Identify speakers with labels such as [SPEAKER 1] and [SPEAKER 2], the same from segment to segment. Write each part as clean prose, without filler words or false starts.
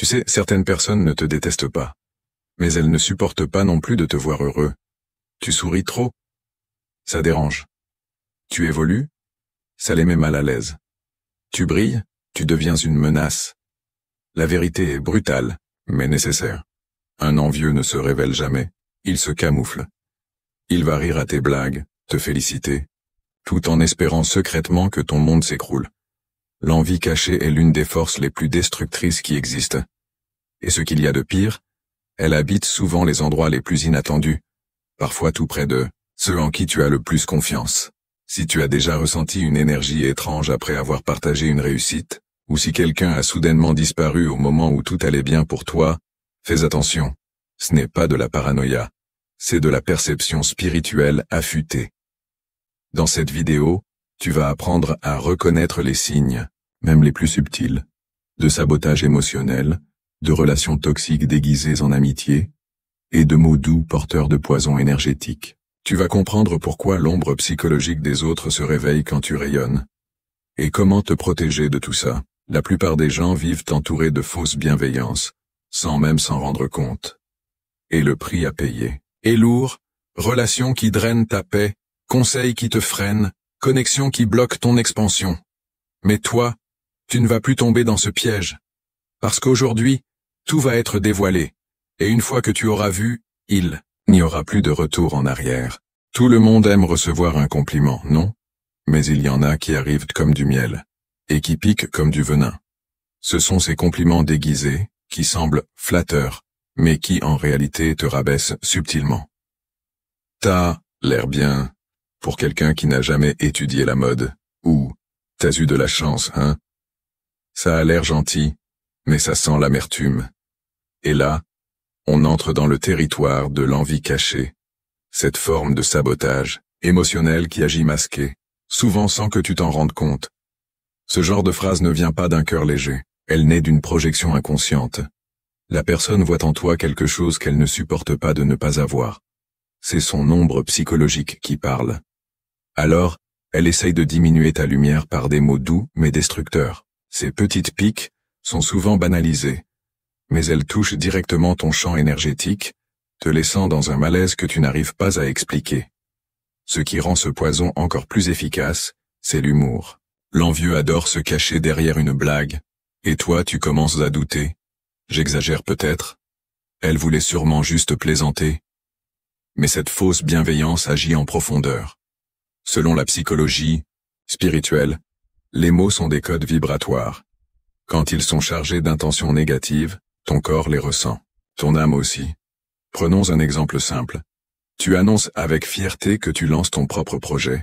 [SPEAKER 1] Tu sais, certaines personnes ne te détestent pas. Mais elles ne supportent pas non plus de te voir heureux. Tu souris trop? Ça dérange. Tu évolues? Ça les met mal à l'aise. Tu brilles? Tu deviens une menace. La vérité est brutale, mais nécessaire. Un envieux ne se révèle jamais, il se camoufle. Il va rire à tes blagues, te féliciter, tout en espérant secrètement que ton monde s'écroule. L'envie cachée est l'une des forces les plus destructrices qui existent. Et ce qu'il y a de pire, elle habite souvent les endroits les plus inattendus, parfois tout près de ceux en qui tu as le plus confiance. Si tu as déjà ressenti une énergie étrange après avoir partagé une réussite, ou si quelqu'un a soudainement disparu au moment où tout allait bien pour toi, fais attention. Ce n'est pas de la paranoïa, c'est de la perception spirituelle affûtée. Dans cette vidéo, tu vas apprendre à reconnaître les signes, même les plus subtils, de sabotage émotionnel, de relations toxiques déguisées en amitié, et de mots doux porteurs de poison énergétique. Tu vas comprendre pourquoi l'ombre psychologique des autres se réveille quand tu rayonnes. Et comment te protéger de tout ça. La plupart des gens vivent entourés de fausses bienveillances, sans même s'en rendre compte. Et le prix à payer est lourd, relations qui drainent ta paix, conseils qui te freinent, connexions qui bloquent ton expansion. Mais toi, tu ne vas plus tomber dans ce piège. Parce qu'aujourd'hui, tout va être dévoilé. Et une fois que tu auras vu, il n'y aura plus de retour en arrière. Tout le monde aime recevoir un compliment, non? Mais il y en a qui arrivent comme du miel, et qui piquent comme du venin. Ce sont ces compliments déguisés, qui semblent flatteurs, mais qui en réalité te rabaissent subtilement. T'as l'air bien, pour quelqu'un qui n'a jamais étudié la mode, ou t'as eu de la chance, hein? Ça a l'air gentil, mais ça sent l'amertume. Et là, on entre dans le territoire de l'envie cachée, cette forme de sabotage émotionnel qui agit masqué, souvent sans que tu t'en rendes compte. Ce genre de phrase ne vient pas d'un cœur léger, elle naît d'une projection inconsciente. La personne voit en toi quelque chose qu'elle ne supporte pas de ne pas avoir. C'est son ombre psychologique qui parle. Alors, elle essaye de diminuer ta lumière par des mots doux mais destructeurs. Ces petites piques sont souvent banalisées, mais elles touchent directement ton champ énergétique, te laissant dans un malaise que tu n'arrives pas à expliquer. Ce qui rend ce poison encore plus efficace, c'est l'humour. L'envieux adore se cacher derrière une blague, et toi tu commences à douter. J'exagère peut-être. Elle voulait sûrement juste plaisanter. Mais cette fausse bienveillance agit en profondeur. Selon la psychologie spirituelle, les mots sont des codes vibratoires. Quand ils sont chargés d'intentions négatives, ton corps les ressent, ton âme aussi. Prenons un exemple simple. Tu annonces avec fierté que tu lances ton propre projet,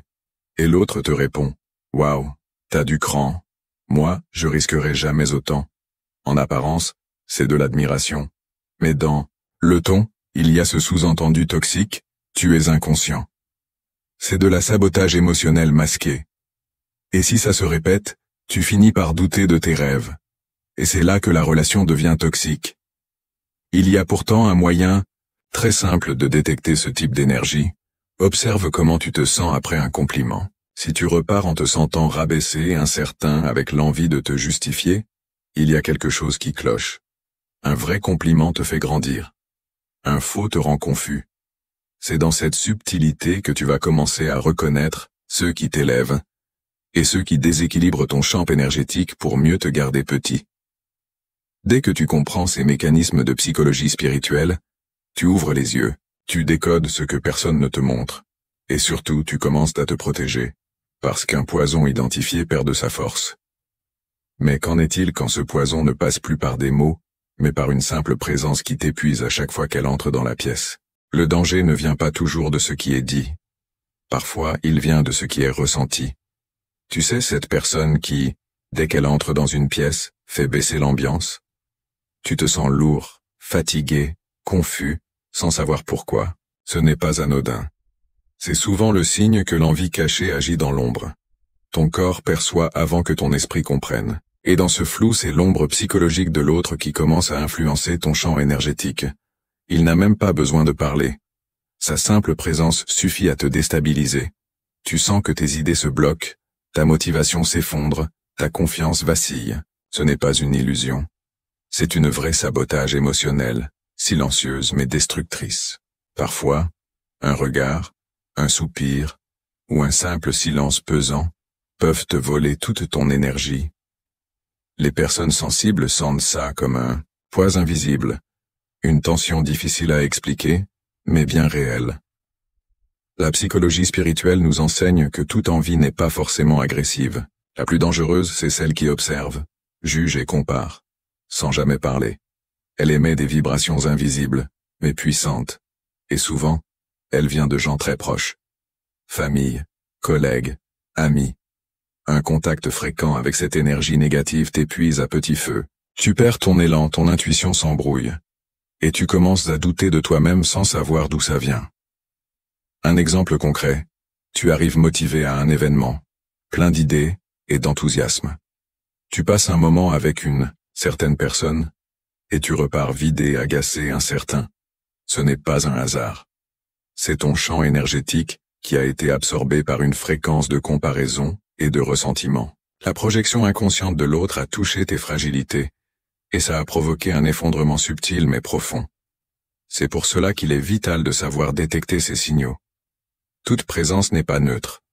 [SPEAKER 1] et l'autre te répond « Waouh, t'as du cran. Moi, je risquerai jamais autant. » En apparence, c'est de l'admiration. Mais dans le ton, il y a ce sous-entendu toxique, tu es inconscient. C'est de la sabotage émotionnel masqué. Et si ça se répète, tu finis par douter de tes rêves. Et c'est là que la relation devient toxique. Il y a pourtant un moyen très simple de détecter ce type d'énergie. Observe comment tu te sens après un compliment. Si tu repars en te sentant rabaissé, incertain, avec l'envie de te justifier, il y a quelque chose qui cloche. Un vrai compliment te fait grandir. Un faux te rend confus. C'est dans cette subtilité que tu vas commencer à reconnaître ceux qui t'élèvent et ceux qui déséquilibrent ton champ énergétique pour mieux te garder petit. Dès que tu comprends ces mécanismes de psychologie spirituelle, tu ouvres les yeux, tu décodes ce que personne ne te montre, et surtout tu commences à te protéger, parce qu'un poison identifié perd de sa force. Mais qu'en est-il quand ce poison ne passe plus par des mots, mais par une simple présence qui t'épuise à chaque fois qu'elle entre dans la pièce? Le danger ne vient pas toujours de ce qui est dit. Parfois, il vient de ce qui est ressenti. Tu sais, cette personne qui, dès qu'elle entre dans une pièce, fait baisser l'ambiance? Tu te sens lourd, fatigué, confus, sans savoir pourquoi. Ce n'est pas anodin. C'est souvent le signe que l'envie cachée agit dans l'ombre. Ton corps perçoit avant que ton esprit comprenne. Et dans ce flou, c'est l'ombre psychologique de l'autre qui commence à influencer ton champ énergétique. Il n'a même pas besoin de parler. Sa simple présence suffit à te déstabiliser. Tu sens que tes idées se bloquent, ta motivation s'effondre, ta confiance vacille. Ce n'est pas une illusion. C'est une vraie sabotage émotionnelle, silencieuse mais destructrice. Parfois, un regard, un soupir, ou un simple silence pesant, peuvent te voler toute ton énergie. Les personnes sensibles sentent ça comme un poids invisible, une tension difficile à expliquer, mais bien réelle. La psychologie spirituelle nous enseigne que toute envie n'est pas forcément agressive. La plus dangereuse, c'est celle qui observe, juge et compare, sans jamais parler. Elle émet des vibrations invisibles, mais puissantes. Et souvent, elle vient de gens très proches. Famille, collègues, amis. Un contact fréquent avec cette énergie négative t'épuise à petit feu. Tu perds ton élan, ton intuition s'embrouille. Et tu commences à douter de toi-même sans savoir d'où ça vient. Un exemple concret. Tu arrives motivé à un événement, plein d'idées et d'enthousiasme. Tu passes un moment avec une certaine personne, et tu repars vidé, agacé, incertain. Ce n'est pas un hasard. C'est ton champ énergétique qui a été absorbé par une fréquence de comparaison et de ressentiment. La projection inconsciente de l'autre a touché tes fragilités, et ça a provoqué un effondrement subtil mais profond. C'est pour cela qu'il est vital de savoir détecter ces signaux. Toute présence n'est pas neutre.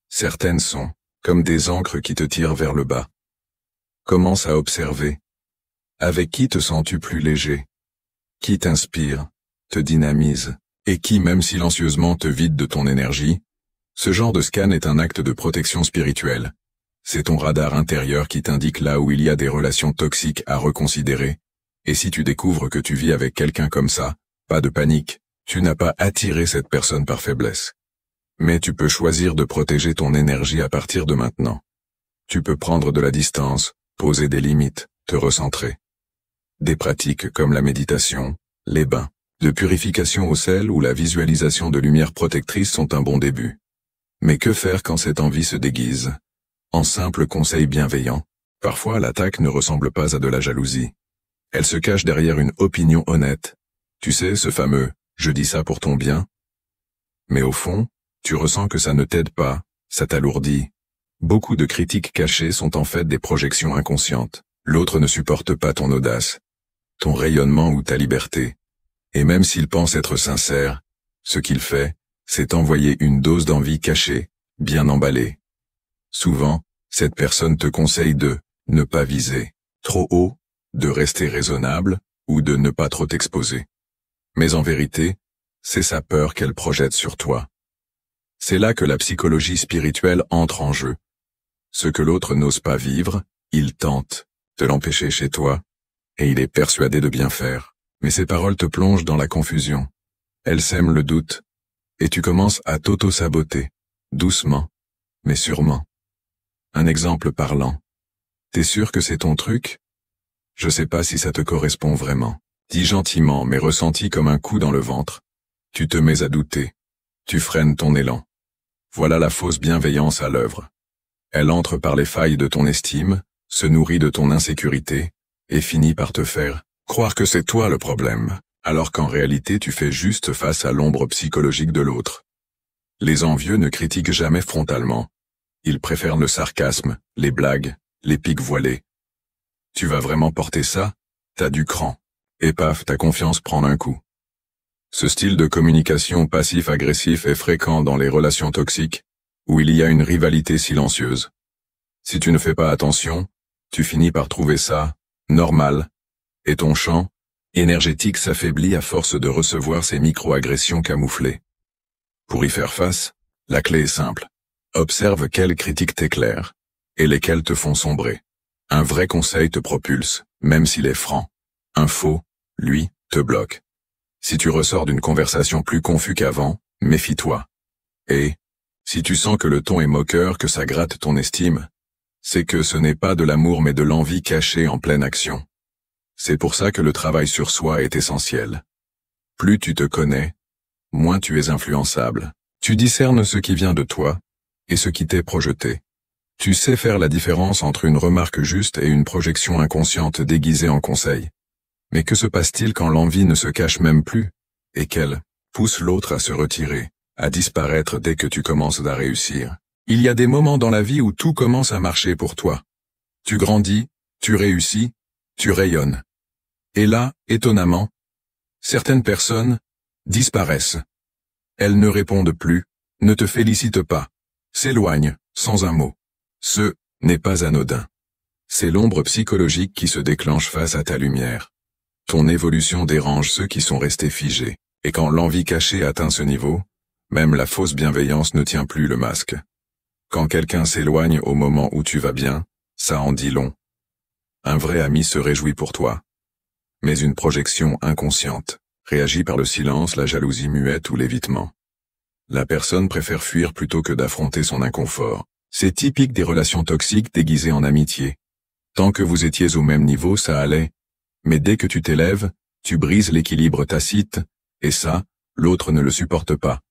[SPEAKER 1] Certaines sont comme des ancres qui te tirent vers le bas. Commence à observer. Avec qui te sens-tu plus léger? Qui t'inspire, te dynamise, et qui même silencieusement te vide de ton énergie? Ce genre de scan est un acte de protection spirituelle. C'est ton radar intérieur qui t'indique là où il y a des relations toxiques à reconsidérer. Et si tu découvres que tu vis avec quelqu'un comme ça, pas de panique, tu n'as pas attiré cette personne par faiblesse. Mais tu peux choisir de protéger ton énergie à partir de maintenant. Tu peux prendre de la distance, poser des limites, te recentrer. Des pratiques comme la méditation, les bains, de purification au sel ou la visualisation de lumière protectrice sont un bon début. Mais que faire quand cette envie se déguise? En simple conseil bienveillant, parfois l'attaque ne ressemble pas à de la jalousie. Elle se cache derrière une opinion honnête. Tu sais, ce fameux « je dis ça pour ton bien ». Mais au fond, tu ressens que ça ne t'aide pas, ça t'alourdit. Beaucoup de critiques cachées sont en fait des projections inconscientes. L'autre ne supporte pas ton audace, ton rayonnement ou ta liberté. Et même s'il pense être sincère, ce qu'il fait, c'est envoyer une dose d'envie cachée, bien emballée. Souvent, cette personne te conseille de ne pas viser trop haut, de rester raisonnable ou de ne pas trop t'exposer. Mais en vérité, c'est sa peur qu'elle projette sur toi. C'est là que la psychologie spirituelle entre en jeu. Ce que l'autre n'ose pas vivre, il tente de l'empêcher chez toi, et il est persuadé de bien faire. Mais ces paroles te plongent dans la confusion. Elles sèment le doute, et tu commences à t'auto-saboter, doucement, mais sûrement. Un exemple parlant. T'es sûr que c'est ton truc? Je sais pas si ça te correspond vraiment. Dis gentiment mais ressenti comme un coup dans le ventre. Tu te mets à douter. Tu freines ton élan. Voilà la fausse bienveillance à l'œuvre. Elle entre par les failles de ton estime, se nourrit de ton insécurité, et finit par te faire croire que c'est toi le problème, alors qu'en réalité tu fais juste face à l'ombre psychologique de l'autre. Les envieux ne critiquent jamais frontalement. Ils préfèrent le sarcasme, les blagues, les piques voilées. Tu vas vraiment porter ça? T'as du cran. Et paf, ta confiance prend un coup. Ce style de communication passif-agressif est fréquent dans les relations toxiques, où il y a une rivalité silencieuse. Si tu ne fais pas attention, tu finis par trouver ça normal, et ton champ énergétique s'affaiblit à force de recevoir ces micro-agressions camouflées. Pour y faire face, la clé est simple. Observe quelles critiques t'éclairent, et lesquelles te font sombrer. Un vrai conseil te propulse, même s'il est franc. Un faux, lui, te bloque. Si tu ressors d'une conversation plus confus qu'avant, méfie-toi. Et, si tu sens que le ton est moqueur, que ça gratte ton estime, c'est que ce n'est pas de l'amour mais de l'envie cachée en pleine action. C'est pour ça que le travail sur soi est essentiel. Plus tu te connais, moins tu es influençable. Tu discernes ce qui vient de toi, et ce qui t'est projeté. Tu sais faire la différence entre une remarque juste et une projection inconsciente déguisée en conseil. Mais que se passe-t-il quand l'envie ne se cache même plus, et qu'elle pousse l'autre à se retirer, à disparaître dès que tu commences à réussir? Il y a des moments dans la vie où tout commence à marcher pour toi. Tu grandis, tu réussis, Tu rayonnes. Et là, étonnamment, certaines personnes disparaissent. Elles ne répondent plus, ne te félicitent pas, s'éloignent, sans un mot. Ce n'est pas anodin. C'est l'ombre psychologique qui se déclenche face à ta lumière. Ton évolution dérange ceux qui sont restés figés, et quand l'envie cachée atteint ce niveau, même la fausse bienveillance ne tient plus le masque. Quand quelqu'un s'éloigne au moment où tu vas bien, ça en dit long. Un vrai ami se réjouit pour toi. Mais une projection inconsciente réagit par le silence, la jalousie muette ou l'évitement. La personne préfère fuir plutôt que d'affronter son inconfort. C'est typique des relations toxiques déguisées en amitié. Tant que vous étiez au même niveau, ça allait. Mais dès que tu t'élèves, tu brises l'équilibre tacite, et ça, l'autre ne le supporte pas.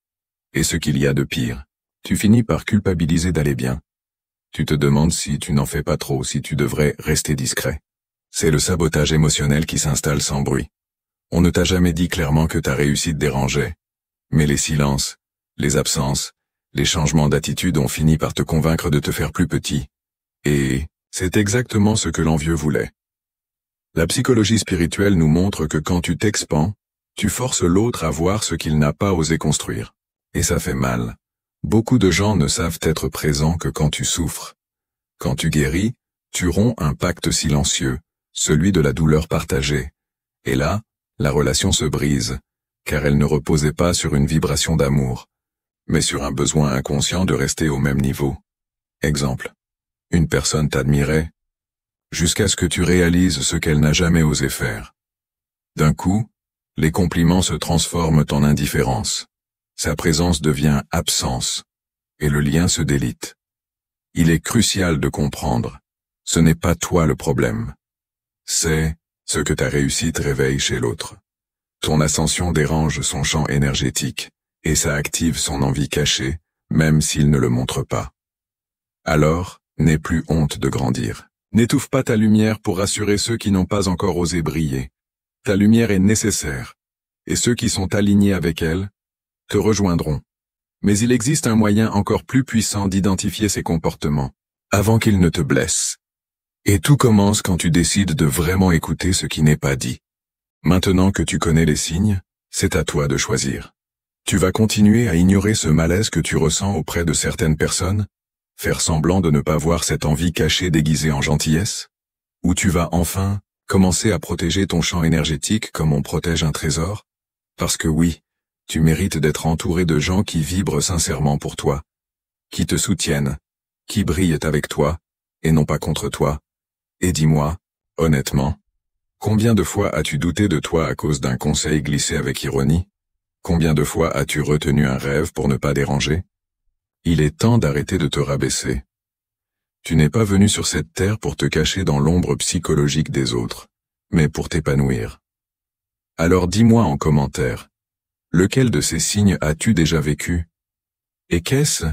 [SPEAKER 1] Et ce qu'il y a de pire, tu finis par culpabiliser d'aller bien. Tu te demandes si tu n'en fais pas trop, si tu devrais rester discret. C'est le sabotage émotionnel qui s'installe sans bruit. On ne t'a jamais dit clairement que ta réussite dérangeait. Mais les silences, les absences, les changements d'attitude ont fini par te convaincre de te faire plus petit. Et c'est exactement ce que l'envieux voulait. La psychologie spirituelle nous montre que quand tu t'expands, tu forces l'autre à voir ce qu'il n'a pas osé construire. Et ça fait mal. Beaucoup de gens ne savent être présents que quand tu souffres. Quand tu guéris, tu romps un pacte silencieux, celui de la douleur partagée. Et là, la relation se brise, car elle ne reposait pas sur une vibration d'amour, mais sur un besoin inconscient de rester au même niveau. Exemple. Une personne t'admirait, jusqu'à ce que tu réalises ce qu'elle n'a jamais osé faire. D'un coup, les compliments se transforment en indifférence. Sa présence devient absence, et le lien se délite. Il est crucial de comprendre, ce n'est pas toi le problème. C'est ce que ta réussite réveille chez l'autre. Ton ascension dérange son champ énergétique, et ça active son envie cachée, même s'il ne le montre pas. Alors, n'aie plus honte de grandir. N'étouffe pas ta lumière pour rassurer ceux qui n'ont pas encore osé briller. Ta lumière est nécessaire, et ceux qui sont alignés avec elle te rejoindront. Mais il existe un moyen encore plus puissant d'identifier ces comportements, avant qu'ils ne te blessent. Et tout commence quand tu décides de vraiment écouter ce qui n'est pas dit. Maintenant que tu connais les signes, c'est à toi de choisir. Tu vas continuer à ignorer ce malaise que tu ressens auprès de certaines personnes, faire semblant de ne pas voir cette envie cachée déguisée en gentillesse, ou tu vas enfin commencer à protéger ton champ énergétique comme on protège un trésor, parce que oui, tu mérites d'être entouré de gens qui vibrent sincèrement pour toi, qui te soutiennent, qui brillent avec toi, et non pas contre toi. Et dis-moi, honnêtement, combien de fois as-tu douté de toi à cause d'un conseil glissé avec ironie? Combien de fois as-tu retenu un rêve pour ne pas déranger? Il est temps d'arrêter de te rabaisser. Tu n'es pas venu sur cette terre pour te cacher dans l'ombre psychologique des autres, mais pour t'épanouir. Alors dis-moi en commentaire, lequel de ces signes as-tu déjà vécu? Et qu'est-ce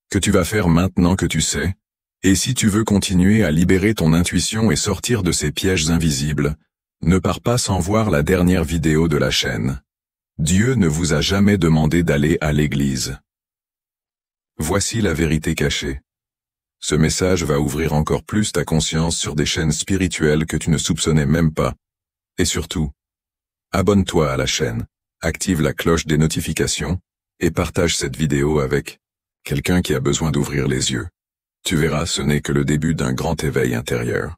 [SPEAKER 1] que tu vas faire maintenant que tu sais? Et si tu veux continuer à libérer ton intuition et sortir de ces pièges invisibles, ne pars pas sans voir la dernière vidéo de la chaîne. Dieu ne vous a jamais demandé d'aller à l'église. Voici la vérité cachée. Ce message va ouvrir encore plus ta conscience sur des chaînes spirituelles que tu ne soupçonnais même pas. Et surtout, abonne-toi à la chaîne, active la cloche des notifications, et partage cette vidéo avec quelqu'un qui a besoin d'ouvrir les yeux. Tu verras, ce n'est que le début d'un grand éveil intérieur.